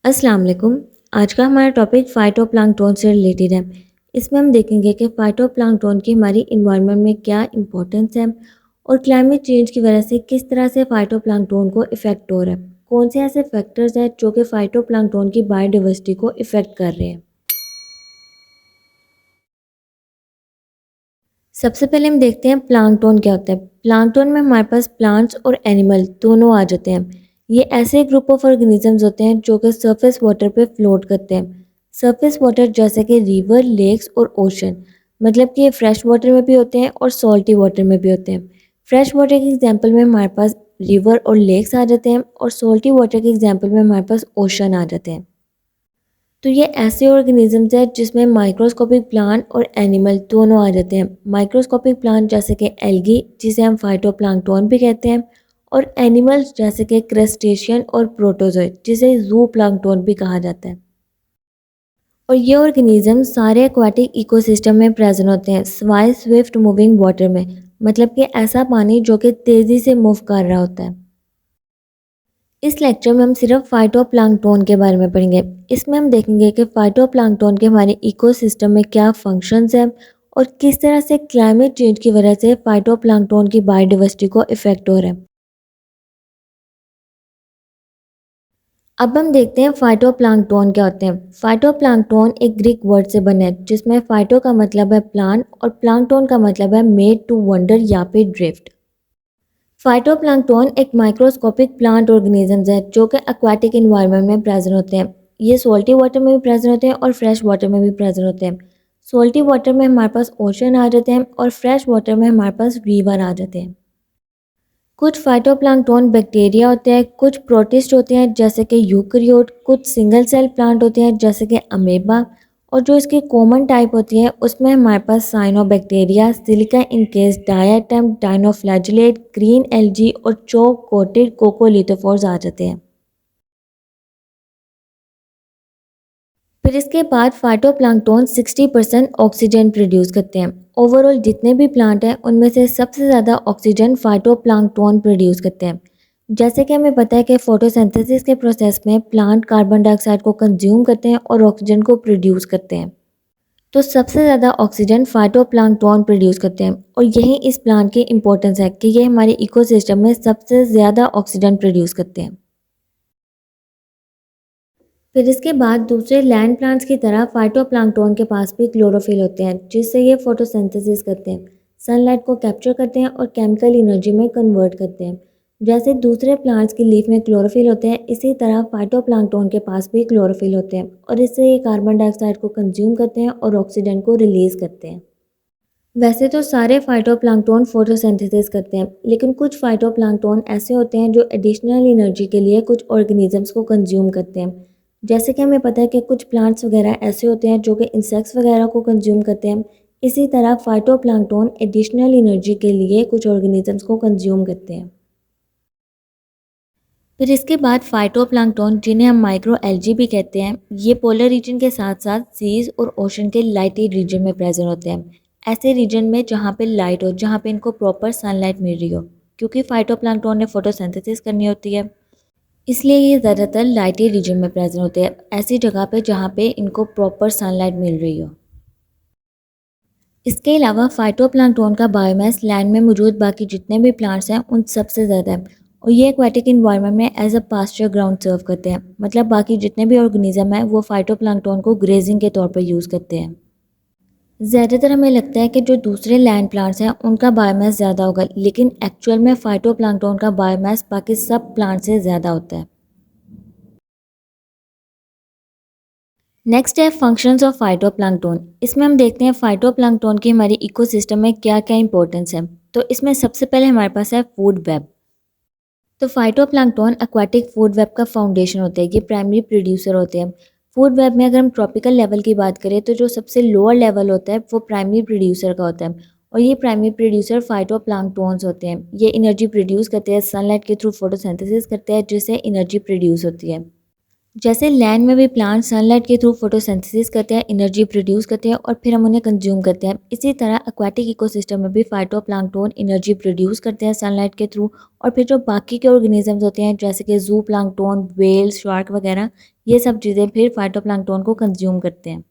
अस्सलाम वालेकुम। आज का हमारा टॉपिक फाइटोप्लैंक्टन से रिलेटेड है। इसमें हम देखेंगे कि फाइटोप्लैंक्टन की हमारी इन्वायरमेंट में क्या इंपॉर्टेंस है और क्लाइमेट चेंज की वजह से किस तरह से फाइटोप्लैंक्टन को इफ़ेक्ट हो रहा है। कौन से ऐसे फैक्टर्स हैं जो कि फाइटोप्लैंक्टन की बायोडाइवर्सिटी को इफ़ेक्ट कर रहे हैं। सबसे पहले हम देखते हैं प्लांकटन क्या होता है। प्लांकटन में हमारे पास प्लांट्स और एनिमल दोनों आ जाते हैं। ये ऐसे ग्रुप ऑफ ऑर्गेनिजम्स होते हैं जो कि सरफेस वाटर पे फ्लोट करते हैं। सरफेस वाटर जैसे कि रिवर, लेक्स और ओशन, मतलब कि ये फ्रेश वाटर में भी होते हैं और सॉल्टी वाटर में भी होते हैं। फ्रेश वाटर के एग्जांपल में हमारे पास रिवर और लेक्स आ जाते हैं और सॉल्टी वाटर के एग्जांपल में हमारे पास ओशन आ जाते हैं। तो ये ऐसे ऑर्गेनिजम्स हैं जिसमें माइक्रोस्कोपिक प्लांट और एनिमल दोनों आ जाते हैं। माइक्रोस्कोपिक प्लांट जैसे कि एल्गी, जिसे हम फाइटोप्लैंक्टन भी कहते हैं, और एनिमल्स जैसे कि क्रस्टेशियन और प्रोटोजोइट, जिसे जू प्लैंक्टन भी कहा जाता है। और ये ऑर्गेनिज्म सारे एक्वाटिक इकोसिस्टम में प्रेजेंट होते हैं सिवाय स्विफ्ट मूविंग वाटर में, मतलब कि ऐसा पानी जो कि तेज़ी से मूव कर रहा होता है। इस लेक्चर में हम सिर्फ फाइटोप्लैंक्टन के बारे में पढ़ेंगे। इसमें हम देखेंगे कि फाइटोप्लैंक्टन के हमारे इकोसिस्टम में क्या फंक्शंस हैं और किस तरह से क्लाइमेट चेंज की वजह से फाइटोप्लैंक्टन की बायोडाइवर्सिटी को इफेक्ट हो रहा है। अब हम देखते हैं फाइटोप्लैंक्टन क्या होते हैं। फाइटोप्लैंक्टन एक ग्रीक वर्ड से बना है जिसमें फाइटो का मतलब है प्लांट और प्लैंक्टन का मतलब है मेड टू वंडर या फिर ड्रिफ्ट। फाइटोप्लैंक्टन एक माइक्रोस्कोपिक प्लांट ऑर्गेनिजम्स है जो कि एक्वाटिक इन्वायरमेंट में प्रेजेंट होते हैं। ये सॉल्टी वाटर में भी प्रेजेंट होते हैं और फ्रेश वाटर में भी प्रेजेंट होते हैं। सॉल्टी वाटर में हमारे पास ओशन आ जाते हैं और फ्रेश वाटर में हमारे पास रिवर आ जाते हैं। कुछ फाइटोप्लैंक्टन बैक्टीरिया होते हैं, कुछ प्रोटिस्ट होते हैं जैसे कि यूकैरियोट, कुछ सिंगल सेल प्लांट होते हैं जैसे कि अमेबा, और जो इसकी कॉमन टाइप होती है उसमें हमारे पास cyanobacteria, silica encase, diatom, dinoflagellate, green algae और चोक कोटेड कोकोलिथोफोर्स आ जाते हैं। फिर इसके बाद फाइटोप्लैंक्टन 60% ऑक्सीजन प्रोड्यूस करते हैं। ओवरऑल जितने भी प्लांट हैं उनमें से सबसे ज़्यादा ऑक्सीजन फाइटोप्लैंक्टन प्रोड्यूस करते हैं। जैसे कि हमें पता है कि फोटोसिंथेसिस के प्रोसेस में प्लांट कार्बन डाइऑक्साइड को कंज्यूम करते हैं और ऑक्सीजन को प्रोड्यूस करते हैं। तो सबसे ज़्यादा ऑक्सीजन फाइटोप्लैंक्टन प्रोड्यूस करते हैं और यही इस प्लांट की इंपॉर्टेंस है कि ये हमारे इकोसिस्टम में सबसे ज़्यादा ऑक्सीजन प्रोड्यूस करते हैं। फिर इसके बाद दूसरे लैंड प्लांट्स की तरह फाइटोप्लैंक्टन के पास भी क्लोरोफिल होते हैं जिससे ये फोटोसिंथेसिस करते हैं, सनलाइट को कैप्चर करते हैं और केमिकल एनर्जी में कन्वर्ट करते हैं। जैसे दूसरे प्लांट्स की लीफ में क्लोरोफिल होते हैं, इसी तरह फाइटोप्लैंक्टन के पास भी क्लोरोफिल होते हैं और इससे ये कार्बन डाइऑक्साइड को कंज्यूम करते हैं और ऑक्सीजन को रिलीज करते हैं। वैसे तो सारे फाइटोप्लैंक्टन फोटोसिंथेसिस करते हैं, लेकिन कुछ फाइटोप्लैंक्टन ऐसे होते हैं जो एडिशनल एनर्जी के लिए कुछ ऑर्गेनिजम्स को कंज्यूम करते हैं। जैसे कि हमें पता है कि कुछ प्लांट्स वगैरह ऐसे होते हैं जो कि इंसेक्ट्स वगैरह को कंज्यूम करते हैं। इसी तरह फाइटोप्लैंक्टन एडिशनल एनर्जी के लिए कुछ ऑर्गेनिजम्स को कंज्यूम करते हैं। फिर इसके बाद फाइटोप्लैंक्टन, जिन्हें हम माइक्रो एल्गी भी कहते हैं, ये पोलर रीजन के साथ साथ सीज और ओशन के लाइटी रीजन में प्रेजेंट होते हैं। ऐसे रीजन में जहाँ पे लाइट हो, जहाँ पे इनको प्रॉपर सनलाइट मिल रही हो, क्योंकि फाइटोप्लैंक्टन ने फोटोसिंथेसिस करनी होती है, इसलिए ये ज़्यादातर लाइटी रीजन में प्रेजेंट होते हैं, ऐसी जगह पे जहाँ पे इनको प्रॉपर सनलाइट मिल रही हो। इसके अलावा फाइटोप्लैंक्टन का बायोमास लैंड में मौजूद बाकी जितने भी प्लांट्स हैं उन सबसे ज़्यादा है और ये एक्वाटिक इन्वायरमेंट में एज अ पास्चर ग्राउंड सर्व करते हैं, मतलब बाकी जितने भी ऑर्गेनिज्म हैं वो फाइटोप्लैंक्टन को ग्रेजिंग के तौर पर यूज़ करते हैं। ज़्यादातर हमें लगता है कि जो दूसरे लैंड प्लांट्स हैं उनका बायोमास ज़्यादा होगा, लेकिन एक्चुअल में फाइटोप्लैंक्टन का बायोमास बाकी सब प्लांट से ज़्यादा होता है। नेक्स्ट है फंक्शंस ऑफ फाइटोप्लैंक्टन। इसमें हम देखते हैं फाइटोप्लैंक्टन की हमारी इकोसिस्टम में क्या क्या इंपॉर्टेंस है। तो इसमें सबसे पहले हमारे पास है फूड वेब। तो फाइटोप्लैंक्टन एक्वाटिक फूड वेब का फाउंडेशन होते हैं, ये प्राइमरी प्रोड्यूसर होते हैं। फूड वेब में अगर हम ट्रॉपिकल लेवल की बात करें तो जो सबसे लोअर लेवल होता है वो प्राइमरी प्रोड्यूसर का होता है और ये प्राइमरी प्रोड्यूसर फाइटोप्लैंक्टन्स होते हैं। ये एनर्जी प्रोड्यूस करते हैं, सनलाइट के थ्रू फोटोसिंथेसिस करते हैं जिससे एनर्जी प्रोड्यूस होती है। जैसे लैंड में भी प्लांट सनलाइट के थ्रू फोटोसिंथेसिस करते हैं, एनर्जी प्रोड्यूस करते हैं और फिर हम उन्हें कंज्यूम करते हैं। इसी तरह एक्वाटिक इकोसिस्टम में भी फाइटोप्लैंक्टन एनर्जी प्रोड्यूस करते हैं सनलाइट के थ्रू, और फिर जो बाकी के ऑर्गेनिजम्स होते हैं जैसे कि जू प्लैंक्टन, व्हेल्स, शार्क वगैरह, ये सब चीज़ें फिर फाइटोप्लैंक्टन को कंज्यूम करते हैं।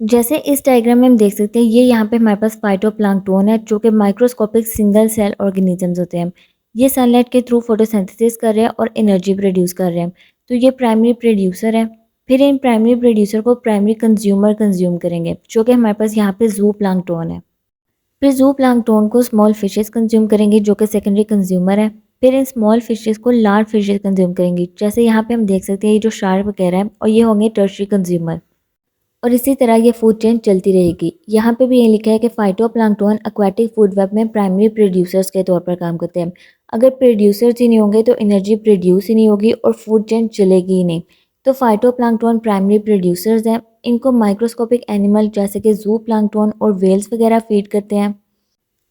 जैसे इस डायग्राम में हम देख सकते हैं, ये यहाँ पे हमारे पास फाइटोप्लैंक्टन है जो कि माइक्रोस्कोपिक सिंगल सेल ऑर्गेनिजम्स होते हैं। ये सनलाइट के थ्रू फोटोसिंथेसिस कर रहे हैं और एनर्जी प्रोड्यूस कर रहे हैं। तो ये प्राइमरी प्रोड्यूसर है। फिर इन प्राइमरी प्रोड्यूसर को प्राइमरी कंज्यूमर कंज्यूम करेंगे, जो कि हमारे पास यहाँ पे जू प्लैंक्टन है। फिर जू प्लैंक्टन को स्मॉल फिशेस कंज्यूम करेंगे, जो कि सेकेंडरी कंज्यूमर है। फिर इन स्मॉल फिशेस को लार्ज फिशेस कंज्यूम करेंगी, जैसे यहाँ पे हम देख सकते हैं ये जो शार्क वगैरह है, और ये होंगे टर्शरी कंज्यूमर। और इसी तरह ये फूड चेन चलती रहेगी। यहाँ पे भी ये लिखा है कि फाइटोप्लैंक्टन एक्वाटिक फूड वेब में प्राइमरी प्रोड्यूसर्स के तौर पर काम करते हैं। अगर प्रोड्यूसर्स ही नहीं होंगे तो एनर्जी प्रोड्यूस ही नहीं होगी और फूड चेन चलेगी ही नहीं। तो फाइटोप्लैंक्टन प्राइमरी प्रोड्यूसर्स हैं। इनको माइक्रोस्कोपिक एनिमल जैसे कि जू प्लैंक्टन और वेल्स वगैरह फीड करते हैं,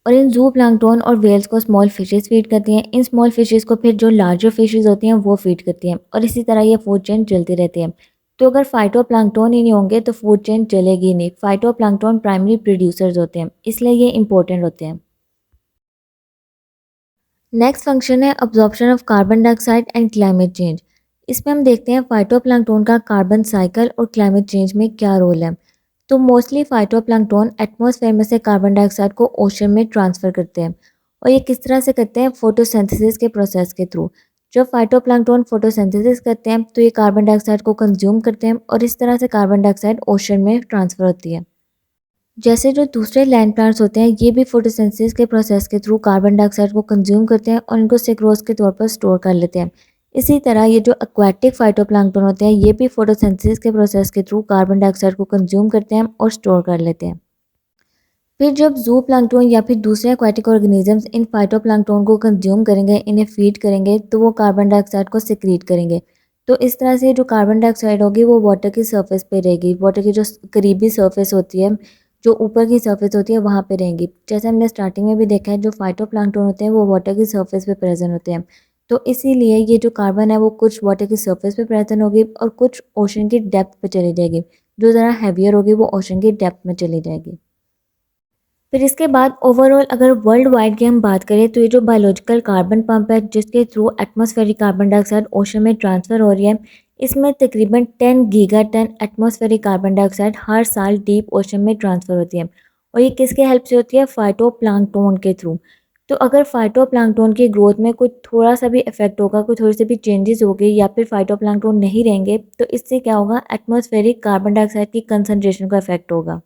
और इन जू प्लैंक्टन और वेल्स को स्मॉल फिशेस फीड करती हैं। इन स्मॉल फिशेस को फिर जो लार्जर फिशेस होती हैं वो फीड करती हैं, और इसी तरह ये फूड चेन चलती रहती है। तो अगर फाइटोप्लैंक्टन ही नहीं होंगे तो फूड चेन चलेगी ही नहीं। फाइटोप्लैंक्टन प्राइमरी प्रोड्यूसर्स होते हैं, इसलिए ये इंपॉर्टेंट होते हैं। नेक्स्ट फंक्शन है absorption of carbon dioxide and climate change. इसमें हम देखते हैं फाइटोप्लैंक्टन का कार्बन साइकिल और क्लाइमेट चेंज में क्या रोल है। तो मोस्टली फाइटोप्लैंक्टन एटमॉस्फेयर में से कार्बन डाइऑक्साइड को ओशन में ट्रांसफ़र करते हैं, और ये किस तरह से करते हैं? फोटोसिंथेसिस के प्रोसेस के थ्रू। जब फाइटोप्लैंक्टन फोटोसिंथेसिस करते हैं तो ये कार्बन डाइऑक्साइड को कंज्यूम करते हैं, और इस तरह से कार्बन डाइऑक्साइड ओशन में ट्रांसफ़र होती है। जैसे जो दूसरे लैंड प्लांट्स होते हैं ये भी फोटोसिंथेसिस के प्रोसेस के थ्रू कार्बन डाइऑक्साइड को कंज्यूम करते हैं और इनको सेक्रोज के तौर पर स्टोर कर लेते हैं। इसी तरह ये जो एक्वाटिक फाइटोप्लैंक्टन होते हैं ये भी फोटोसिंथेसिस के प्रोसेस के थ्रू कार्बन डाइऑक्साइड को कंज्यूम करते हैं और स्टोर कर लेते हैं। फिर जब जू प्लैंक्टन या फिर दूसरे एक्वाटिक ऑर्गेनिजम्स इन फाइटोप्लैंक्टन को कंज्यूम करेंगे, इन्हें फीड करेंगे, तो वो कार्बन डाइऑक्साइड को सिक्रीट करेंगे। तो इस तरह से जो कार्बन डाइऑक्साइड होगी वो वाटर की सरफेस पे रहेगी। वाटर की जो करीबी सरफेस होती है, जो ऊपर की सरफेस होती है, वहाँ पे रहेंगी। जैसे हमने स्टार्टिंग में भी देखा है, जो फाइटोप्लैंक्टन होते हैं वो वाटर की सरफेस पे प्रेजेंट होते हैं। तो इसीलिए ये जो कार्बन है वो कुछ वाटर की सरफेस पे प्रेजेंट होगी और कुछ ओशन की डेप्थ पे चली जाएगी। जो ज़रा हैवियर होगी वो ओशन की डेप्थ में चली जाएगी। फिर इसके बाद ओवरऑल अगर वर्ल्ड वाइड की हम बात करें तो ये जो बायोलॉजिकल कार्बन पंप है जिसके through atmospheric carbon dioxide ocean में ट्रांसफ़र हो रही है, इसमें तकरीबन 10 गीगाटन एटमॉस्फेरिक कार्बन डाइऑक्साइड हर साल डीप ओशन में ट्रांसफ़र होती है, और ये किसके हेल्प से होती है? फाइटोप्लैंक्टन के थ्रू। तो अगर फाइटोप्लैंक्टन की ग्रोथ में कुछ थोड़ा सा भी इफेक्ट होगा, कोई थोड़ी सी भी चेंजेस होगी या फिर फाइटोप्लैंक्टन नहीं रहेंगे, तो इससे क्या होगा? एटमॉस्फेरिक कार्बन डाइऑक्साइड की कंसनट्रेशन का इफेक्ट होगा।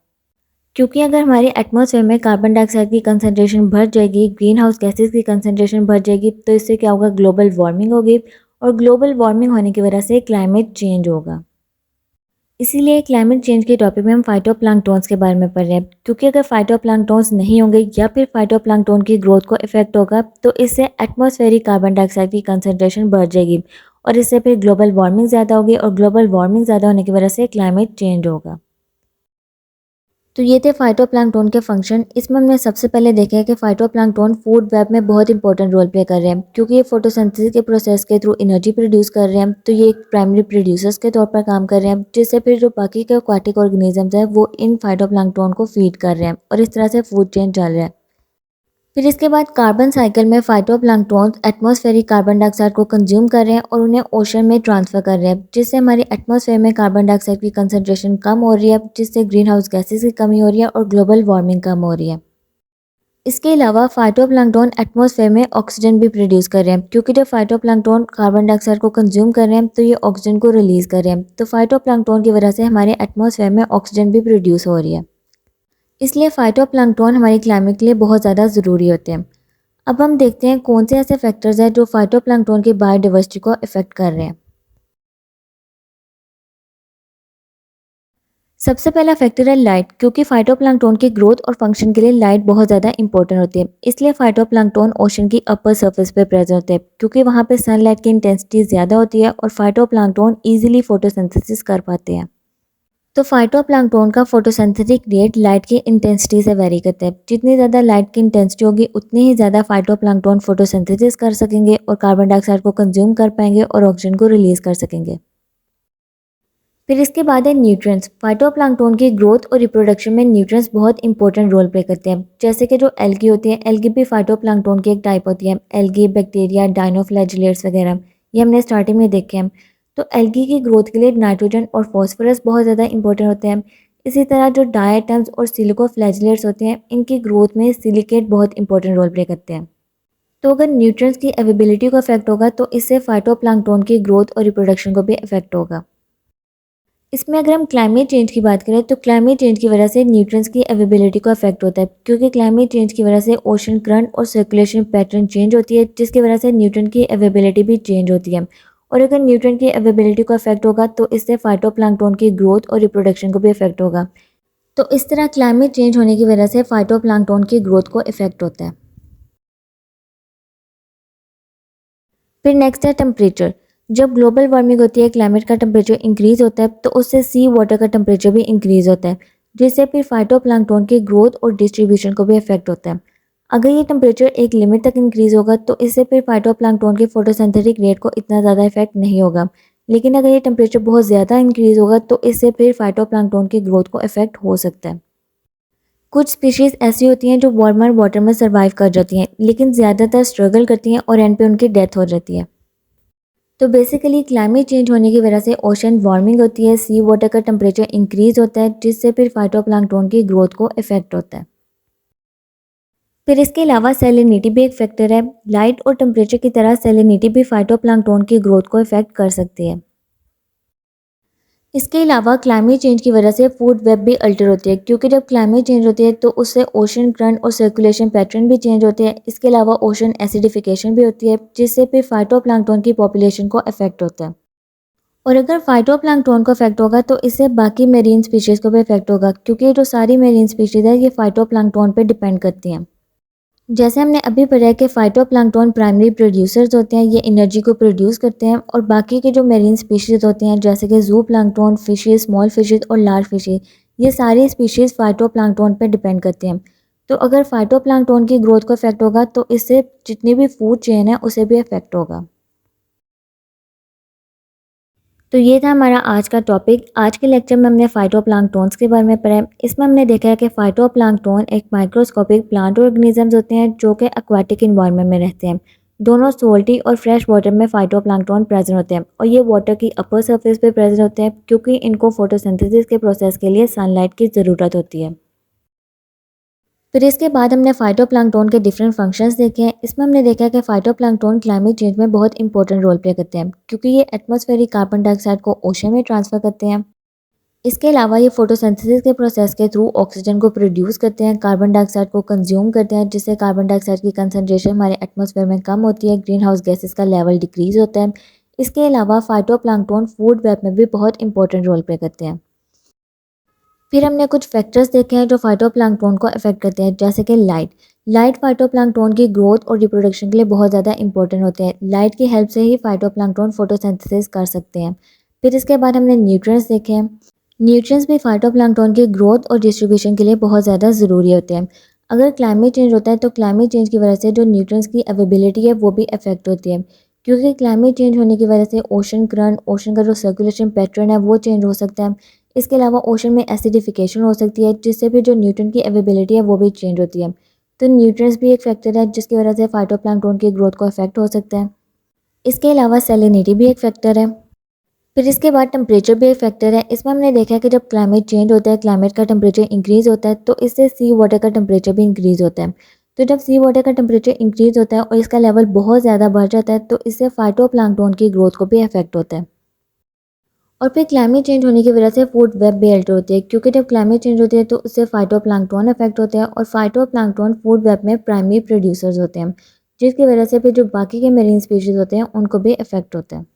क्योंकि अगर हमारे एटमॉस्फेयर में कार्बन डाइऑक्साइड की कंसंट्रेशन बढ़ जाएगी, ग्रीन हाउस गैसेज की कंसंट्रेशन बढ़ जाएगी, तो इससे क्या होगा? ग्लोबल वार्मिंग होगी, और ग्लोबल वार्मिंग होने की वजह से क्लाइमेट चेंज होगा। इसीलिए क्लाइमेट चेंज के टॉपिक में हम फाइटोप्लैंक्टन्स के बारे में पढ़ रहे हैं, क्योंकि अगर फाइटोप्लैंक्टन्स नहीं होंगे या फिर फाइटोप्लैंक्टन की ग्रोथ को इफेक्ट होगा, तो इससे एटमॉस्फेरिक कार्बन डाइऑक्साइड की कंसंट्रेशन बढ़ जाएगी, और इससे फिर ग्लोबल वार्मिंग ज़्यादा होगी, और ग्लोबल वार्मिंग ज़्यादा होने की वजह से क्लाइमेट चेंज होगा। तो ये थे फाइटोप्लैंक्टन के फंक्शन। इसमें हमने सबसे पहले देखा है कि फाइटोप्लैंक्टन फूड वेब में बहुत इंपॉर्टेंट रोल प्ले कर रहे हैं, क्योंकि ये फोटोसिंथेसिस के प्रोसेस के थ्रू एनर्जी प्रोड्यूस कर रहे हैं। तो ये एक प्राइमरी प्रोड्यूसर्स के तौर पर काम कर रहे हैं, जिससे फिर जो बाकी के एक्वाटिक ऑर्गेनिजम्स हैं वो इन फाइटोप्लैंक्टन को फीड कर रहे हैं, और इस तरह से फूड चेन चल रहा है। फिर इसके बाद कार्बन साइकिल में फाइटोप्लैंक्टन एटमॉस्फेरिक कार्बन डाइऑक्साइड को कंज्यूम कर रहे हैं और उन्हें ओशन में ट्रांसफ़र कर रहे हैं, जिससे हमारे एटमॉस्फेयर में कार्बन डाइऑक्साइड की कंसंट्रेशन कम हो रही है, जिससे ग्रीन हाउस गैसेज की कमी हो रही है और ग्लोबल वार्मिंग कम हो रही है। इसके अलावा फाइटोप्लैंक्टन एटमॉस्फेयर में ऑक्सीजन भी प्रोड्यूस कर रहे हैं, क्योंकि जब फाइटोप्लैंक्टन कार्बन डाइऑक्साइड को कंज्यूम कर रहे हैं तो ये ऑक्सीजन को रिलीज़ कर रहे हैं। तो फाइटोप्लैंक्टन की वजह से हमारे एटमॉस्फेयर में ऑक्सीजन भी प्रोड्यूस हो रही है। इसलिए फाइटोप्लैंक्टन हमारी क्लाइमेट के लिए बहुत ज़्यादा ज़रूरी होते हैं। अब हम देखते हैं कौन से ऐसे फैक्टर्स हैं जो फाइटोप्लैंक्टन की बायोडाइवर्सिटी को इफेक्ट कर रहे हैं। सबसे पहला फैक्टर है लाइट, क्योंकि फाइटोप्लैंक्टन की ग्रोथ और फंक्शन के लिए लाइट बहुत ज़्यादा इंपॉर्टेंट होती है। इसलिए फाइटोप्लैंक्टन ओशन की अपर सरफेस पे प्रेजेंट होते हैं, क्योंकि वहाँ पे सनलाइट की इंटेंसिटी ज़्यादा होती है और फाइटोप्लैंक्टन ईजिली फोटोसिंथेसिस कर पाते हैं। तो फाइटोप्लैंक्टन का फोटोसिंथेटिक रेट लाइट की इंटेंसिटी से वेरी करता है। जितनी ज़्यादा लाइट की इंटेंसिटी होगी उतनी ही ज़्यादा फाइटोप्लैंक्टन फोटोसिंथेसिस कर सकेंगे और कार्बन डाइऑक्साइड को कंज्यूम कर पाएंगे और ऑक्सीजन को रिलीज़ कर सकेंगे। फिर इसके बाद है न्यूट्रिएंट्स। फाइटोप्लैंक्टन की ग्रोथ और रिप्रोडक्शन में न्यूट्रिएंट्स बहुत इंपॉर्टेंट रोल प्ले करते हैं। जैसे कि जो एल्गी होती है, एल्गी भी फाइटोप्लैंक्टन की एक टाइप होती है। एल्गी, बैक्टीरिया, डाइनोफ्लैजिलेट्स वगैरह ये हमने स्टार्टिंग में देखे हैं। तो एल्गी की ग्रोथ के लिए नाइट्रोजन और फॉस्फोरस बहुत ज़्यादा इंपॉर्टेंट होते हैं। इसी तरह जो डायटम्स और सिलिकोफ्लैजिलेट्स होते हैं, इनकी ग्रोथ में सिलिकेट बहुत इंपॉर्टेंट रोल प्ले करते हैं। तो अगर न्यूट्रिएंट्स की अवेलेबिलिटी को अफेक्ट होगा तो इससे फाइटोप्लैंक्टन की ग्रोथ और रिप्रोडक्शन को भी अफेक्ट होगा। इसमें अगर हम क्लाइमेट चेंज की बात करें तो क्लाइमेट चेंज की वजह से न्यूट्रिएंट्स की अवेलेबिलिटी को अफेक्ट होता है, क्योंकि क्लाइमेट चेंज की वजह से ओशन करंट और सर्कुलेशन पैटर्न चेंज होती है, जिसकी वजह से न्यूट्रिएंट की अवेलेबिलिटी भी चेंज होती है। और अगर न्यूट्रिएंट की अवेलेबिलिटी को अफेक्ट होगा तो इससे फाइटोप्लैंक्टन की ग्रोथ और रिप्रोडक्शन को भी अफेक्ट होगा। तो इस तरह क्लाइमेट चेंज होने की वजह से फाइटोप्लैंक्टन की ग्रोथ को इफेक्ट होता है। फिर नेक्स्ट है टेम्परेचर। जब ग्लोबल वार्मिंग होती है, क्लाइमेट का टेम्परेचर इंक्रीज़ होता है तो उससे सी वाटर का टेम्परेचर भी इंक्रीज़ होता है, जिससे फिर फाइटोप्लैंक्टन की ग्रोथ और डिस्ट्रीब्यूशन को भी अफेक्ट होता है। अगर ये टेम्परेचर एक लिमिट तक इंक्रीज़ होगा तो इससे फिर फाइटोप्लैंक्टन की फोटोसिंथेटिक रेट को इतना ज़्यादा इफेक्ट नहीं होगा। लेकिन अगर ये टेम्परेचर बहुत ज़्यादा इंक्रीज़ होगा तो इससे फिर फाइटोप्लैंक्टन की ग्रोथ को इफेक्ट हो सकता है। कुछ स्पीशीज़ ऐसी होती हैं जो वार्मर वाटर में सर्वाइव कर जाती हैं, लेकिन ज़्यादातर स्ट्रगल करती हैं और एंड पे उनकी डेथ हो जाती है। तो बेसिकली क्लाइमेट चेंज होने की वजह से ओशन वार्मिंग होती है, सी वाटर का टेम्परेचर इंक्रीज होता है, जिससे फिर फाइटोप्लैंक्टन की ग्रोथ को इफेक्ट होता है। फिर इसके अलावा सैलिनिटी भी एक फैक्टर है। लाइट और टेम्परेचर की तरह सैलिनिटी भी फाइटोप्लैंक्टन की ग्रोथ को इफेक्ट कर सकती है। इसके अलावा क्लाइमेट चेंज की वजह से फूड वेब भी अल्टर होती है, क्योंकि जब क्लाइमेट चेंज होती है तो उससे ओशन करंट और सर्कुलेशन पैटर्न भी चेंज होते हैं। इसके अलावा ओशन एसिडिफिकेशन भी होती है, जिससे फिर फाइटोप्लैंक्टन की पॉपुलेशन को अफेक्ट होता है। और अगर फाइटोप्लैंक्टन को इफेक्ट होगा तो इससे बाकी मेरीन स्पीशीज़ को भी इफेक्ट होगा, क्योंकि ये जो सारी मेरीन स्पीशीज़ है ये फाइटोप्लैंक्टन पे डिपेंड करती हैं। जैसे हमने अभी पढ़ा है कि फाइटोप्लैंक्टन प्राइमरी प्रोड्यूसर्स होते हैं, ये एनर्जी को प्रोड्यूस करते हैं, और बाकी के जो मेरीन स्पीशीज़ होते हैं जैसे कि जू प्लैंक्टन, फिशेस, स्मॉल फिशेस और लार्ज फिशेस, ये सारी स्पीशीज़ फाइटोप्लैंक्टन पे डिपेंड करते हैं। तो अगर फाइटोप्लैंक्टन की ग्रोथ को इफेक्ट होगा तो इससे जितनी भी फूड चेन है उसे भी इफेक्ट होगा। तो ये था हमारा आज का टॉपिक। आज के लेक्चर में हमने फाइटोप्लैंक्टन्स के बारे में पढ़ा है। इसमें हमने देखा है कि फाइटोप्लैंक्टन एक माइक्रोस्कोपिक प्लांट ऑर्गेनिजम्स होते हैं जो कि एक्वाटिक इन्वायरमेंट में रहते हैं। दोनों सोल्टी और फ्रेश वाटर में फाइटोप्लैंक्टन प्रेजेंट होते हैं, और ये वाटर की अपर सरफेस पे प्रेजेंट होते हैं, क्योंकि इनको फोटोसिंथेसिस के प्रोसेस के लिए सनलाइट की ज़रूरत होती है। फिर इसके बाद हमने फाइटोप्लैंक्टन के डिफरेंट फंक्शंस देखे हैं। इसमें हमने देखा है कि फाइटोप्लैंक्टन क्लाइमेट चेंज में बहुत इंपॉर्टेंट रोल प्ले करते हैं, क्योंकि ये एटमॉस्फेरिक कार्बन डाइऑक्साइड को ओशन में ट्रांसफ़र करते हैं। इसके अलावा ये फोटोसिंथेसिस के प्रोसेस के थ्रू ऑक्सीजन को प्रोड्यूस करते हैं, कार्बन डाइऑक्साइड को कंज्यूम करते हैं, जिससे कार्बन डाइऑक्साइड की कंसनट्रेशन हमारे एटमॉस्फेयर में कम होती है, ग्रीन हाउस गैसेस का लेवल डिक्रीज होता है। इसके अलावा फाइटोप्लैंक्टन फूड वेब में भी बहुत इंपॉर्टेंट रोल प्ले करते हैं। फिर हमने कुछ फैक्टर्स देखे हैं जो फाइटोप्लैंक्टन को अफेक्ट करते हैं, जैसे कि लाइट फाइटोप्लैंक्टन की ग्रोथ और रिप्रोडक्शन के लिए बहुत ज़्यादा इंपॉर्टेंट होते हैं। लाइट की हेल्प से ही फाइटोप्लैंक्टन फोटोसिंथेसिस कर सकते हैं। फिर इसके बाद हमने न्यूट्रिएंट्स देखे हैं। न्यूट्रिएंट्स भी फाइटोप्लैंक्टन की ग्रोथ और डिस्ट्रीब्यूशन के लिए बहुत ज़्यादा ज़रूरी होते हैं। अगर क्लाइमेट चेंज होता है तो क्लाइमेट चेंज की वजह से जो न्यूट्रिएंट्स की अवेलेबिलिटी है वो भी अफेक्ट होती है, क्योंकि क्लाइमेट चेंज होने की वजह से ओशन करंट, ओशन का जो सर्कुलेशन पैटर्न है वो चेंज हो सकता है। इसके अलावा ओशन में एसिडिफिकेशन हो सकती है, जिससे भी जो न्यूट्रिएंट की अवेलेबिलिटी है वो भी चेंज होती है। तो न्यूट्रिएंट्स भी एक फैक्टर है जिसकी वजह से फाइटोप्लैंक्टन की ग्रोथ को अफेक्ट हो सकता है। इसके अलावा सैलिनिटी भी एक फैक्टर है। फिर इसके बाद टेम्परेचर भी एक फैक्टर है। इसमें हमने देखा है कि जब क्लाइमेट चेंज होता है, क्लाइमेट का टेम्परेचर इंक्रीज़ होता है, तो इससे सी वाटर का टेम्परेचर भी इंक्रीज़ होता है। तो जब सी वाटर का टेम्परेचर इंक्रीज़ होता है और इसका लेवल बहुत ज़्यादा बढ़ जाता है तो इससे फाइटोप्लैंक्टन की ग्रोथ को भी अफेक्ट होता है। और फिर क्लाइमेट चेंज होने की वजह से फूड वेब भी अल्टर होती है, क्योंकि जब क्लाइमेट चेंज होती है तो उससे फाइटोप्लैंक्टन अफेक्ट होते हैं, और फाइटोप्लैंक्टन फूड वेब में प्राइमरी प्रोड्यूसर्स होते हैं, जिसकी वजह से फिर जो बाकी के मेरीन स्पीशीज़ होते हैं उनको भी अफेक्ट होता है।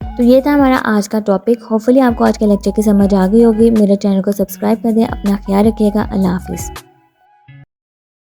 तो ये था हमारा आज का टॉपिक। होपफुली आपको आज के लेक्चर की समझ आ गई होगी। मेरे चैनल को सब्सक्राइब कर दें। अपना ख्याल रखिएगा। अल्लाह हाफिज़।